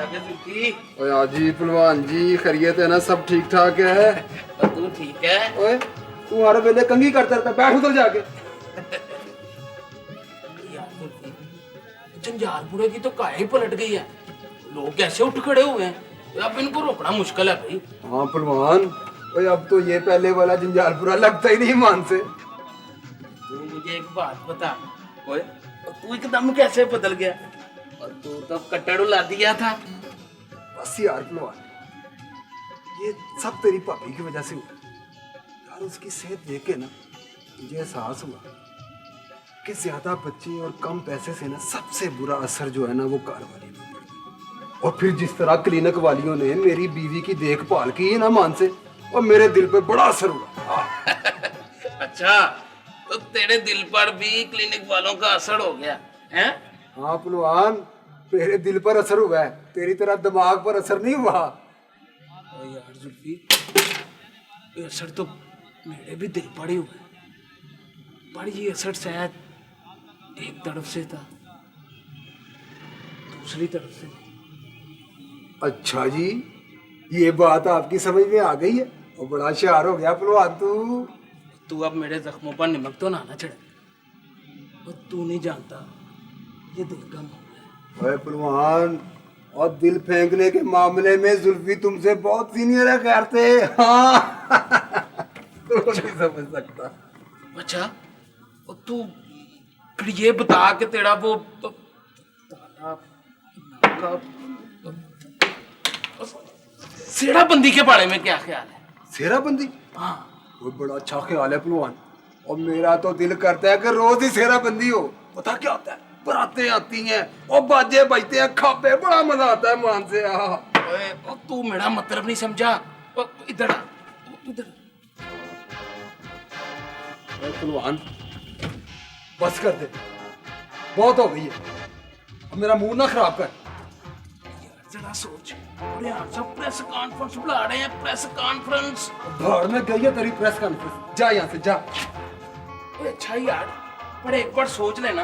ओए आजी पहलवान जी खैरियत है ना, सब ठीक ठाक है? और तू ठीक है? ओए तू हर वेले कंगी करता रहता, बैठ उधर जाके। झंझारपुरे की तो काया ही पलट गई है, लोग कैसे उठ खड़े हुए हैं, अब इनको रोकना मुश्किल है भाई। हाँ पहलवान, ओए अब तो ये पहले वाला झंझारपुरा लगता ही नहीं मान से। तू मुझे एक बात बता, ओए तू एकदम कैसे बदल गया? और तू तो कट्टर उला दिया था। बस यार पहलवान, ये सब तेरी भाभी की वजह से हुआ यार। उसकी सेहत देख के ना मुझे एहसास हुआ कि ज्यादा बच्चे और कम पैसे से ना सबसे बुरा असर जो है ना वो कार वाली में पड़ता है। और फिर जिस तरह क्लिनिक वालियों ने मेरी बीवी की देखभाल की है ना मान से, और मेरे दिल पे बड़ा असर हुआ। अच्छा, तो तेरे दिल पर भी क्लिनिक वालों का असर हो गया है? हाँ पहलवान, तेरे दिल पर असर हुआ है, तेरी तरह दिमाग पर असर नहीं हुआ। यार जुल्फी, ये असर तो मेरे भी दिल पर ही हुआ है, पर ये असर शायद एक तरफ से था, दूसरी तरफ से नहीं। अच्छा जी, ये बात आपकी समझ में आ गई है और बड़ा होशियार हो गया पहलवान तू। तू अब मेरे जख्मों पर नमक तो ना चढ़े, और तू नहीं जानता ये दिल का मामला है। ओए पहलवान, और दिल फेंकने के मामले में जुल्फी तुमसे बहुत सीनियर है करते। हाँ तू नहीं समझ सकता। अच्छा, और तू फिर ये बता कि तेरा वो सेड़ाबंदी के बारे में क्या ख्याल है? सेराबंदी? हाँ, वो बड़ा अच्छा ख्याल है पहलवान, और मेरा तो दिल करता है कि रोज ही सेराबंदी हो। पता क्या होता है, बरातें आती हैं और बाजे बजते हैं, खापे, बड़ा मजा आता है मान से। ओए, तू मेरा मतलब नहीं समझा, इधर आ, इधर। पहलवान बस कर दे, बहुत हो गई है, अब मेरा मूड ना खराब कर। जरा सोच, और यहाँ सब प्रेस कॉन्फ्रेंस बुला रहे हैं, प्रेस कॉन्फ्रेंस। भाड़ में गई है तेरी प्रेस कॉन्फ्रेंस, जा यहाँ से जा। अच्छा यार, पर एक बार सोच लेना,